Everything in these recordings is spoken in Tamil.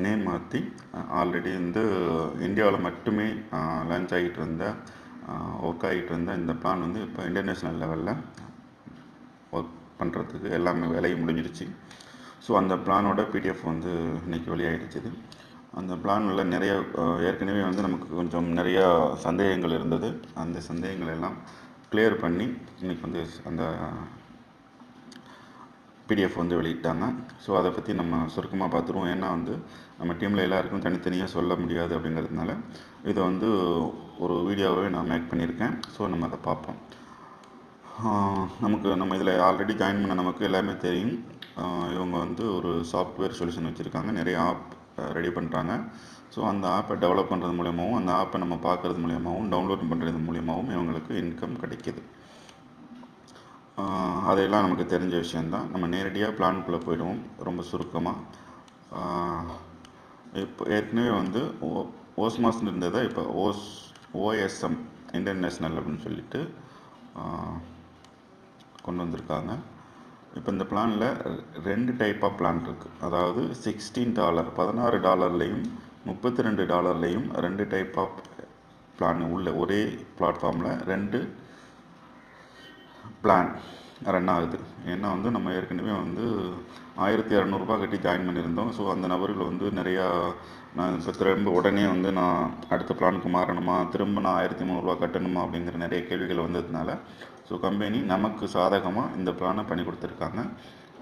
நேம் மாற்றி ஆல்ரெடி வந்து இந்தியாவில் மட்டுமே லான்ச் ஆகிட்டு இருந்த ஒர்க் ஆகிட்டு இருந்த இந்த பிளான் வந்து இப்போ இன்டர்நேஷ்னல் லெவலில் ஒர்க் பண்ணுறதுக்கு எல்லாமே வேலையும் முடிஞ்சிருச்சு. ஸோ அந்த பிளானோட பிடிஎஃப் வந்து இன்றைக்கி வெளியாகிடுச்சுது. அந்த பிளானில் நிறைய ஏற்கனவே வந்து நமக்கு கொஞ்சம் நிறையா சந்தேகங்கள் இருந்தது. அந்த சந்தேகங்கள் எல்லாம் கிளியர் பண்ணி இன்றைக்கி வந்து அந்த பிடிஎஃப் வந்து வெளியிட்டாங்க. ஸோ அதை பற்றி நம்ம சுருக்கமாக பார்த்துருவோம். ஏன்னா வந்து நம்ம டீமில் எல்லாருக்கும் தனித்தனியாக சொல்ல முடியாது அப்படிங்கிறதுனால இதை வந்து ஒரு வீடியோவே நான் மேக் பண்ணியிருக்கேன். ஸோ நம்ம அதை பார்ப்போம். நம்ம இதில் ஆல்ரெடி ஜாயின் பண்ண நமக்கு எல்லாமே தெரியும். இவங்க வந்து ஒரு சாஃப்ட்வேர் சொல்யூஷன் வச்சுருக்காங்க, நிறைய ஆப் ரெடி பண்ணுறாங்க. ஸோ அந்த ஆப்பை டெவலப் பண்ணுறது மூலியமாகவும் அந்த ஆப்பை நம்ம பார்க்குறது மூலியமாகவும் டவுன்லோட் பண்ணுறது மூலியமாகவும் இவங்களுக்கு இன்கம் கிடைக்கிது. அதையெல்லாம் நமக்கு தெரிஞ்ச விஷயந்தான். நம்ம நேரடியாக பிளானுக்குள்ளே போயிடுவோம். ரொம்ப சுருக்கமாக இப்போ ஏற்கனவே வந்து ஓஸ்மாஸ்ன்னு இருந்ததை இப்போ ஓஎஸ்எம் இன்டர்நேஷ்னல் அப்படின்னு சொல்லிட்டு கொண்டு வந்திருக்காங்க. இப்போ இந்த பிளானில் 2 டைப் ஆஃப் பிளான் இருக்குது. அதாவது $16 $16லையும் $32லையும் 2 டைப் ஆஃப் பிளான் உள்ள ஒரே பிளாட்ஃபார்மில் 2 பிளான் ரன் ஆகுது. ஏன்னா வந்து நம்ம ஏற்கனவே வந்து 1200 கட்டி ஜாயின் பண்ணியிருந்தோம். ஸோ அந்த நபர்கள் வந்து நிறையா நான் இப்போ திரும்ப உடனே வந்து நான் அடுத்த பிளானுக்கு மாறணுமா, திரும்ப நான் 1300 கட்டணுமா அப்படிங்கிற நிறைய கேள்விகள் வந்ததுனால ஸோ கம்பெனி நமக்கு சாதகமாக இந்த பிளானை பண்ணி கொடுத்துருக்காங்க.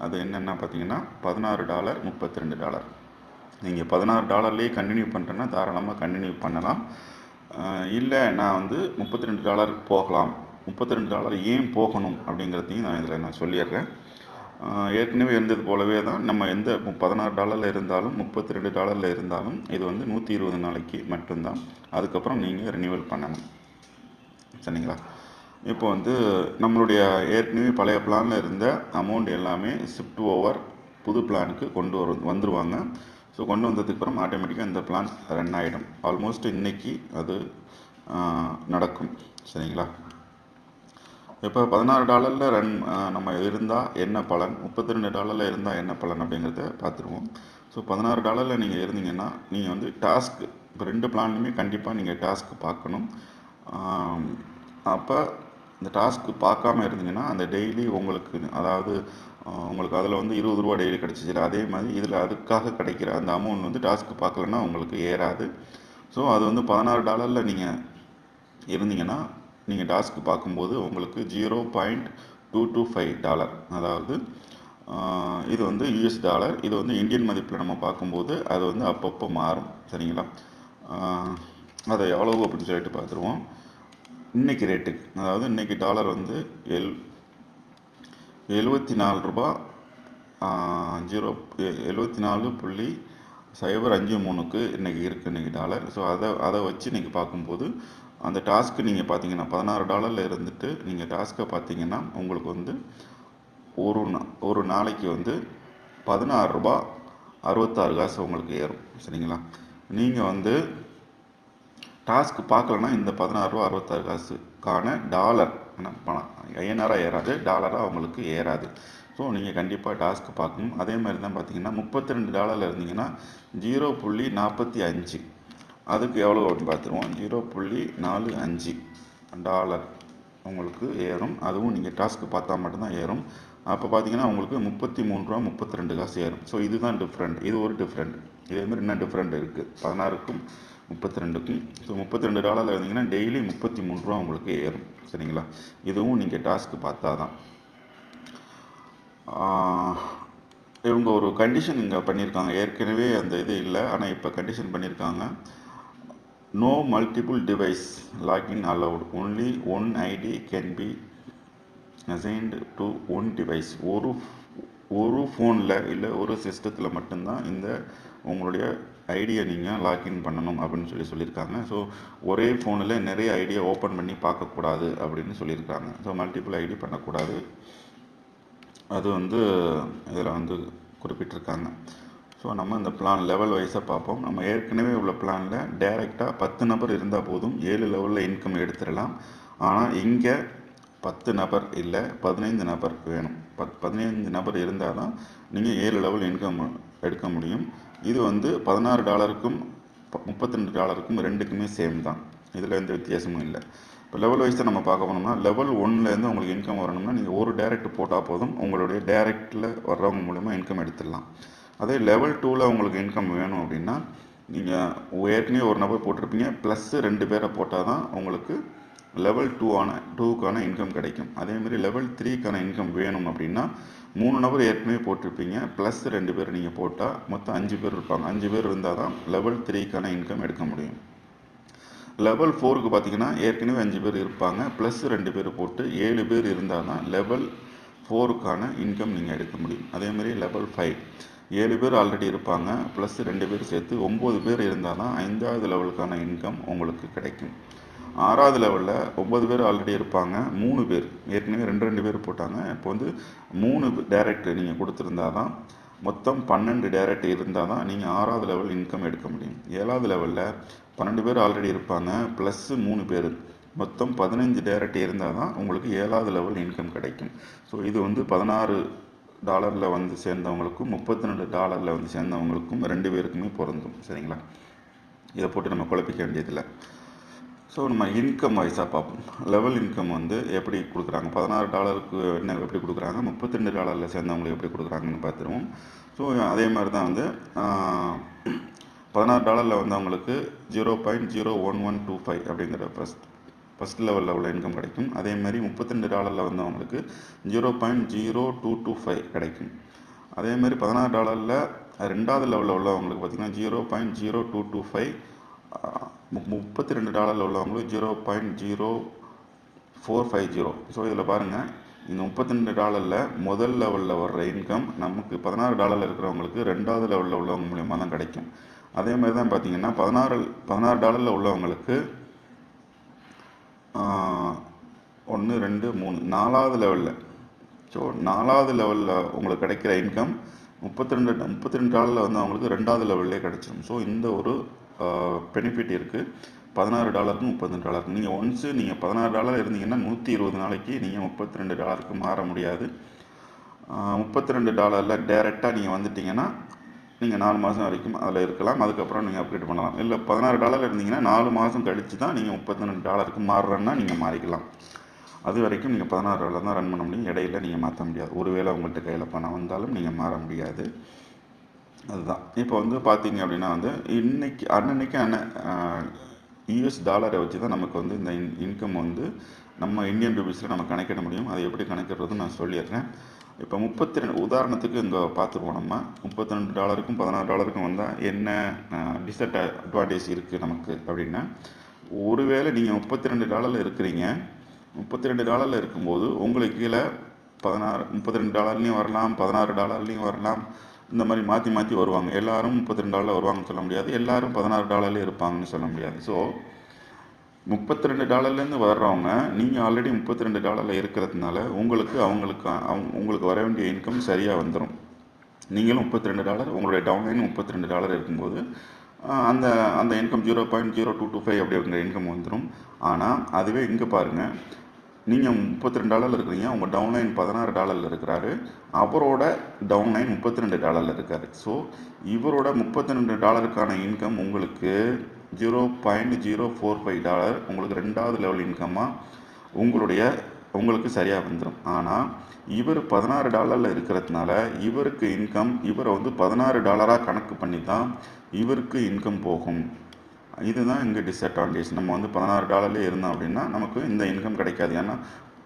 அது என்னென்னா பார்த்தீங்கன்னா $16 $32. நீங்கள் $16லேயே கண்டினியூ பண்ணுறேன்னா தாராளமாக கண்டினியூ பண்ணலாம். இல்லை நான் வந்து $32 போகலாம், $32 ஏன் போகணும் அப்படிங்கிறதையும் நான் சொல்லிடுறேன். ஏற்கனவே இருந்தது போலவே தான் நம்ம எந்த $16 இருந்தாலும் $32 இருந்தாலும் இது வந்து 120 நாளைக்கு மட்டும்தான். அதுக்கப்புறம் நீங்கள் ரினியூவல் பண்ணணும். சரிங்களா? இப்போ வந்து நம்மளுடைய ஏற்கனவே பழைய பிளானில் இருந்த அமௌண்ட் எல்லாமே ஷிஃப்ட் ஓவர் புது பிளானுக்கு வந்துடுவாங்க. ஸோ கொண்டு வந்ததுக்கப்புறம் ஆட்டோமேட்டிக்காக இந்த பிளான் ரன் ஆகிடும். ஆல்மோஸ்ட் இன்றைக்கி அது நடக்கும். சரிங்களா? இப்போ $16 ரன் நம்ம இருந்தால் என்ன பலன், $32 இருந்தால் என்ன பலன் அப்படிங்கிறத பார்த்துருவோம். ஸோ $16 நீங்கள் இருந்தீங்கன்னா நீங்கள் வந்து டாஸ்க்கு இப்போ 2 பிளான்லையுமே கண்டிப்பாக நீங்கள் டாஸ்க்கு பார்க்கணும். அப்போ இந்த டாஸ்க்கு பார்க்காம இருந்தீங்கன்னா அந்த டெய்லி உங்களுக்கு அதாவது உங்களுக்கு அதில் வந்து $20 டெய்லி கிடச்சிச்சு. அதே மாதிரி இதில் அதுக்காக கிடைக்கிற அந்த அமௌண்ட் வந்து டாஸ்க்கு பார்க்கலன்னா உங்களுக்கு ஏறாது. ஸோ அது வந்து $16 நீங்கள் இருந்தீங்கன்னா நீங்கள் டாஸ்க்கு பார்க்கும்போது உங்களுக்கு $0.225, அதாவது இது வந்து US டாலர். இது வந்து இந்தியன் மதிப்பில் நம்ம பார்க்கும்போது அது வந்து அப்பப்போ மாறும். சரிங்களா? அதை எவ்வளவு அப்படின்னு சொல்லிட்டு பார்த்துருவோம். இன்றைக்கி ரேட்டுக்கு, அதாவது இன்றைக்கி டாலர் வந்து $74.053க்கு இன்றைக்கி இருக்குது இன்றைக்கி டாலர். ஸோ அதை வச்சு இன்றைக்கி பார்க்கும்போது அந்த டாஸ்க்கு நீங்கள் பார்த்தீங்கன்னா $16 இருந்துட்டு நீங்கள் டாஸ்க்கை பார்த்தீங்கன்னா உங்களுக்கு வந்து ஒரு நாளைக்கு வந்து $16.66 உங்களுக்கு ஏறும். சரிங்களா? நீங்கள் வந்து டாஸ்க்கு பார்க்கலன்னா இந்த $16.66க்கான டாலர் பணம் ஐஎன்ஆராக ஏறாது, டாலராக அவங்களுக்கு ஏறாது. ஸோ நீங்கள் கண்டிப்பாக டாஸ்க்கு பார்க்கணும். அதே மாதிரி தான் பார்த்தீங்கன்னா $32 இருந்தீங்கன்னா 0.45 அதுக்கு எவ்வளோ அப்படின்னு பார்த்துருவோம். $0.45 உங்களுக்கு ஏறும். அதுவும் நீங்கள் டாஸ்க்கு பார்த்தா மட்டும்தான் ஏறும். அப்போ பார்த்தீங்கன்னா உங்களுக்கு $33.32 ஏறும். ஸோ இதுதான் டிஃப்ரெண்ட். இது ஒரு டிஃப்ரெண்ட். இதேமாதிரி என்ன டிஃப்ரெண்ட் இருக்குது 16க்கும் 32க்கும். ஸோ $32 இருந்தீங்கன்னா டெய்லி $33 உங்களுக்கு ஏறும். சரிங்களா? இதுவும் நீங்கள் டாஸ்க்கு பார்த்தா தான். இவங்க ஒரு கண்டிஷன் இங்கே பண்ணியிருக்காங்க. ஏற்கனவே அந்த இது இல்லை, ஆனால் இப்போ கண்டிஷன் பண்ணியிருக்காங்க. No multiple device login allowed. Only one ID can be assigned to one device. ஒரு ஃபோனில் இல்லை ஒரு சிஸ்டத்தில் மட்டும்தான் இந்த உங்களுடைய ஐடியை நீங்கள் லாக்இன் பண்ணணும் அப்படின்னு சொல்லியிருக்காங்க. ஸோ ஒரே ஃபோனில் நிறைய ஐடியா ஓப்பன் பண்ணி பார்க்கக்கூடாது அப்படின்னு சொல்லியிருக்காங்க. ஸோ மல்டிபிள் ஐடி பண்ணக்கூடாது. அது வந்து இதில் வந்து குறிப்பிட்டிருக்காங்க. ஸோ நம்ம இந்த பிளான் லெவல் வைஸாக பார்ப்போம். நம்ம ஏற்கனவே உள்ள பிளானில் டைரெக்டாக 10 நபர் இருந்தால் போதும் 7 லெவலில் இன்கம் எடுத்துடலாம். ஆனால் இங்கே 10 நபர் இல்லை 15 நபர் வேணும். 15 நபர் இருந்தால் தான் நீங்கள் 7 லெவல் இன்கம் எடுக்க முடியும். இது வந்து $16க்கும் $32 ரெண்டுக்குமே சேம் தான். இதில் எந்த வித்தியாசமும் இல்லை. இப்போ லெவல் வைஸாக நம்ம பார்க்க போனோம்னா லெவல் 1லேருந்து உங்களுக்கு இன்கம் வரணும்னா நீங்கள் ஒரு டைரக்ட் போட்டால் போதும், உங்களுடைய டைரக்டில் வர்றவங்க மூலிமா இன்கம் எடுத்துடலாம். அதே லெவல் 2ல் உங்களுக்கு இன்கம் வேணும் அப்படின்னா நீங்கள் ஏற்கனவே ஒரு நபர் போட்டிருப்பீங்க ப்ளஸ் 2 பேரை போட்டால் தான் உங்களுக்கு லெவல் 2க்கான இன்கம் கிடைக்கும். அதேமாதிரி லெவல் 3க்கான இன்கம் வேணும் அப்படின்னா 3 நபர் ஏற்கனவே போட்டிருப்பீங்க ப்ளஸ் 2 பேர் நீங்கள் போட்டால் மொத்தம் 5 பேர் இருப்பாங்க. 5 பேர் இருந்தால் தான் லெவல் 3க்கான இன்கம் எடுக்க முடியும். லெவல் 4க்கு பார்த்தீங்கன்னா ஏற்கனவே 5 பேர் இருப்பாங்க ப்ளஸ் 2 பேர் போட்டு 7 பேர் இருந்தால் தான் லெவல் 4க்கான இன்கம் நீங்கள் எடுக்க முடியும். அதேமாதிரி லெவல் 5 7 பேர் ஆல்ரெடி இருப்பாங்க ப்ளஸ் 2 பேர் சேர்த்து 9 பேர் இருந்தால் தான் 5வது லெவலுக்கான இன்கம் உங்களுக்கு கிடைக்கும். 6வது லெவலில் 9 பேர் ஆல்ரெடி இருப்பாங்க, 3 பேர் ஏற்கனவே 2 பேர் போட்டாங்க. இப்போ வந்து 3 டைரக்ட் நீங்கள் கொடுத்துருந்தா தான் மொத்தம் 12 டைரக்ட் இருந்தால் தான் நீங்கள் 6வது லெவல் இன்கம் எடுக்க முடியும். 7வது லெவலில் 12 பேர் ஆல்ரெடி இருப்பாங்க ப்ளஸ் 3 பேர் மொத்தம் 15 டைரக்ட் இருந்தால் தான் உங்களுக்கு 7வது லெவல் இன்கம் கிடைக்கும். ஸோ இது வந்து $16 வந்து சேர்ந்தவங்களுக்கும் $32 வந்து சேர்ந்தவங்களுக்கும் 2 பேருக்குமே பொருந்தும். சரிங்களா? இதை போட்டு நம்ம குழப்பிக்க வேண்டியதில்லை. ஸோ நம்ம இன்கம் வைஸாக பார்ப்போம். லெவல் இன்கம் வந்து எப்படி கொடுக்குறாங்க, $16க்கு என்ன எப்படி கொடுக்குறாங்க, $32 சேர்ந்தவங்களுக்கு எப்படி கொடுக்குறாங்கன்னு பார்த்துருவோம். ஸோ அதே மாதிரி தான் வந்து $16 வந்தவங்களுக்கு 0.01125 அப்படிங்கிற ஃபஸ்ட் லெவலில் உள்ள இன்கம் கிடைக்கும். அதேமாதிரி $32 வந்தவங்களுக்கு 0.0225 கிடைக்கும். அதேமாதிரி $16 ரெண்டாவது லெவலில் உள்ளவங்களுக்கு பார்த்திங்கன்னா 0.0225, $32 உள்ளவங்களுக்கு 0.0450. ஸோ இதில் பாருங்கள், இந்த $32 முதல் லெவலில் வர்ற இன்கம் நமக்கு $16 இருக்கிறவங்களுக்கு ரெண்டாவது லெவலில் உள்ளவங்க மூலியமாக தான் கிடைக்கும். அதே மாதிரி தான் பார்த்தீங்கன்னா $16 உள்ளவங்களுக்கு 1 2 3 4வது லெவலில், ஸோ 4வது லெவலில் உங்களுக்கு கிடைக்கிற இன்கம் $32 வந்து அவங்களுக்கு ரெண்டாவது லெவல்லே கிடைச்சிடும். ஸோ இந்த ஒரு பெனிஃபிட் இருக்குது $16க்கும் $32. நீங்கள் ஒன்ஸு நீங்கள் $16 இருந்தீங்கன்னா 120 நாளைக்கு நீங்கள் $32க்கு மாற முடியாது. $32 டேரெக்டாக நீங்கள் வந்துட்டிங்கன்னா நீங்கள் 4 மாதம் வரைக்கும் அதில் இருக்கலாம். அதுக்கப்புறம் நீங்கள் அப்கிரேட் பண்ணலாம். இல்லை $16 இருந்தீங்கன்னா 4 மாதம் கழித்து தான் நீங்கள் $32க்கு மாறுறன்னா நீங்கள் மாறிக்கலாம். அது வரைக்கும் நீங்கள் $16 தான் ரன் பண்ண முடியும். இடையில நீங்கள் மாற்ற முடியாது. ஒருவேளை உங்கள்கிட்ட கையில் பணம் வந்தாலும் நீங்கள் மாற முடியாது. அதுதான் இப்போ வந்து பார்த்தீங்க அப்படின்னா வந்து அன்னன்னைக்கு US டாலரை வச்சு தான் நமக்கு வந்து இந்த இன்கம் வந்து நம்ம இந்தியன் ருபீஸில் நம்ம கணக்கிட முடியும். அதை எப்படி கணக்கிடுறதுன்னு நான் சொல்லிடுறேன். இப்போ 32 உதாரணத்துக்கு இங்கே பார்த்துருவோம். நம்ம $32க்கும் $16க்கும் வந்தால் என்ன டிஸ்அட்வான்டேஜ் இருக்குது நமக்கு அப்படின்னா, ஒருவேளை நீங்கள் $32 இருக்கிறீங்க, $32 இருக்கும்போது உங்களுக்கு கீழே $32 வரலாம், $16 வரலாம், இந்த மாதிரி மாற்றி மாற்றி வருவாங்க. எல்லாரும் $32 வருவாங்கன்னு சொல்ல முடியாது, எல்லாரும் $16 இருப்பாங்கன்னு சொல்ல முடியாது. ஸோ $32 வர்றவங்க நீங்கள் ஆல்ரெடி $32 இருக்கிறதுனால உங்களுக்கு வர வேண்டிய இன்கம் சரியாக வந்துடும். நீங்களும் $32, உங்களுடைய டவுன்லைன் $32 இருக்கும்போது அந்த இன்கம் 0.0225 அப்படிங்கிற இன்கம் வந்துடும். ஆனால் அதுவே இங்கே பாருங்கள், நீங்கள் $32 இருக்கிறீங்க, உங்கள் டவுன்லைன் $16 இருக்கிறாரு, அவரோட டவுன்லைன் $32 இருக்காரு. ஸோ இவரோட $32க்கான இன்கம் உங்களுக்கு $0.045 உங்களுக்கு ரெண்டாவது லெவல் இன்கமாக உங்களுக்கு சரியாக வந்துடும். ஆனால் இவர் $16 இருக்கிறதுனால இவருக்கு இன்கம் இவரை வந்து $16 கணக்கு பண்ணி தான் இவருக்கு இன்கம் போகும். இதுதான் இங்கே டிஸ்அட்வான்டேஜ். நம்ம வந்து $16 இருந்தோம் அப்படின்னா நமக்கு இந்த இன்கம் கிடைக்காது. ஏன்னா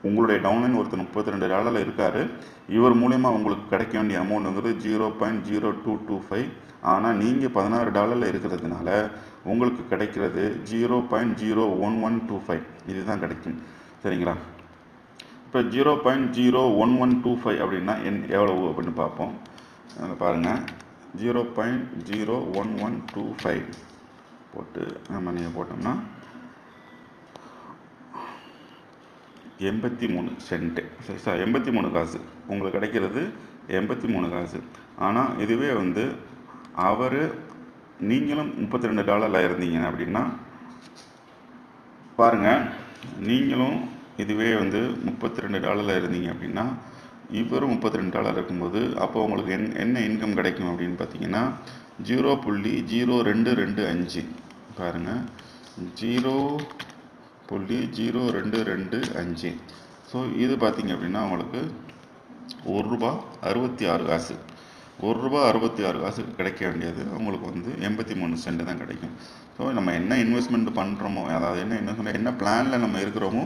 உங்களுடைய டவுன்லைன் ஒருத்தர் $32 இருக்கார், இவர் மூலயமா உங்களுக்கு கிடைக்க வேண்டிய அமௌண்ட்டுங்கிறது 0.0225. ஆனால் நீங்கள் $16 இருக்கிறதுனால உங்களுக்கு கிடைக்கிறது 0.01125. இதுதான் கிடைக்கும். சரிங்களா? இப்போ 0.01125 அப்படின்னா எவ்வளவு அப்படின்னு பார்ப்போம். பாருங்கள், 0.01125 போட்டு நம்ம நீங்கள் போட்டோம்னா 83 சென்ட்டு. சரி சார், 83 காசு உங்களுக்கு கிடைக்கிறது, 83 காசு. ஆனால் இதுவே வந்து நீங்களும் $32 இருந்தீங்க அப்படின்னா பாருங்கள், நீங்களும் இதுவே வந்து $32 இருந்தீங்க அப்படின்னா இவரும் $32 இருக்கும்போது அப்போ உங்களுக்கு என்ன இன்கம் கிடைக்கும் அப்படின்னு பார்த்தீங்கன்னா 0.0225 பாருங்கள், 0.0225. ஸோ இது பார்த்திங்க அப்படின்னா உங்களுக்கு ₹1.66. ₹1.66 கிடைக்க வேண்டியது உங்களுக்கு வந்து 83 சென்ட் தான் கிடைக்கும். ஸோ நம்ம என்ன இன்வெஸ்ட்மெண்ட் பண்ணுறோமோ, அதாவது என்ன பிளானில் நம்ம இருக்கிறோமோ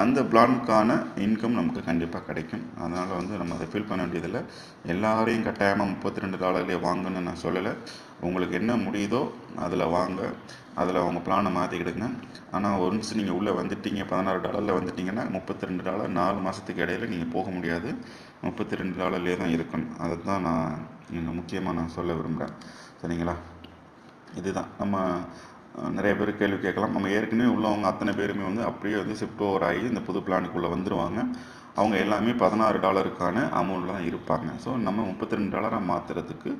அந்த பிளானுக்கான இன்கம் நமக்கு கண்டிப்பாக கிடைக்கும். அதனால் வந்து நம்ம அதை ஃபீல் பண்ண வேண்டியதில்லை. எல்லாரையும் கட்டாயமாக $32 வாங்கணும்னு நான் சொல்லலை. உங்களுக்கு என்ன முடியுதோ அதில் வாங்க, அதில் அவங்க பிளானை மாற்றிக்கிடுங்க. ஆனால் ஒன்ஸ் நீங்கள் உள்ளே வந்துட்டீங்க, $16 வந்துட்டிங்கன்னா $32 4 மாதத்துக்கு இடையில நீங்கள் போக முடியாது. $32 தான் இருக்கணும். அதை தான் நான் முக்கியமாக நான் சொல்ல விரும்புகிறேன். சரிங்களா? இதுதான் நம்ம நிறைய பேர் கேள்வி கேட்கலாம். நம்ம ஏற்கனவே உள்ளவங்க அத்தனை பேருமே வந்து அப்படியே வந்து ஷிஃப்ட் ஓவர் ஆகி இந்த புது பிளானுக்குள்ளே வந்துடுவாங்க. அவங்க எல்லாமே $16 அமௌண்ட்டில் தான் இருப்பாங்க. ஸோ நம்ம $32 மாற்றுறதுக்கு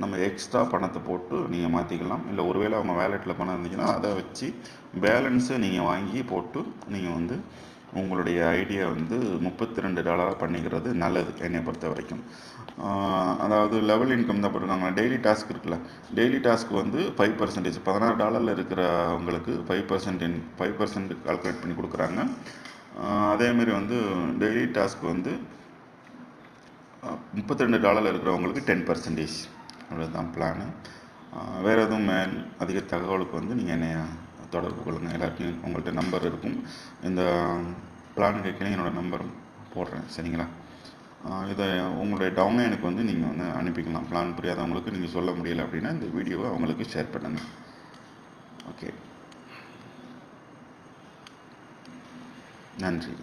நம்ம எக்ஸ்ட்ரா பணத்தை போட்டு நீங்கள் மாற்றிக்கலாம். இல்லை ஒருவேளை அவங்க வேலெட்டில் பணம் இருந்துச்சுன்னா அதை வச்சு பேலன்ஸை நீங்கள் வாங்கி போட்டு நீங்கள் வந்து உங்களுடைய ஐடியா வந்து $32 பண்ணிக்கிறது நல்லது என்னை பொறுத்த வரைக்கும். அதாவது லெவல் இன்கம் தான் போட்டிருக்காங்க. டெய்லி டாஸ்க் இருக்குல்ல, டெய்லி டாஸ்க் வந்து 5% $16 இருக்கிறவங்களுக்கு 5% கால்குலேட் பண்ணி கொடுக்குறாங்க. அதேமாரி வந்து டெய்லி டாஸ்க் வந்து $32 இருக்கிறவங்களுக்கு 10%. அவ்வளோதான் பிளானு. வேறு எதுவும் அதிக தகவலுக்கு வந்து நீங்கள் என்னை தொடர்பு கொள்ளுங்கள். எல்லாத்தையும் உங்கள்கிட்ட நம்பர் இருக்கும். இந்த பிளான் கேட்கலாம், என்னோடய நம்பர் போடுறேன். சரிங்களா? இதை உங்களுடைய டவுன்லைனுக்கு வந்து நீங்கள் வந்து அனுப்பிக்கலாம். பிளான் புரியாதவங்களுக்கு நீங்கள் சொல்ல முடியலை அப்படின்னா இந்த வீடியோவை அவங்களுக்கு ஷேர் பண்ணுங்கள். ஓகே, நன்றி.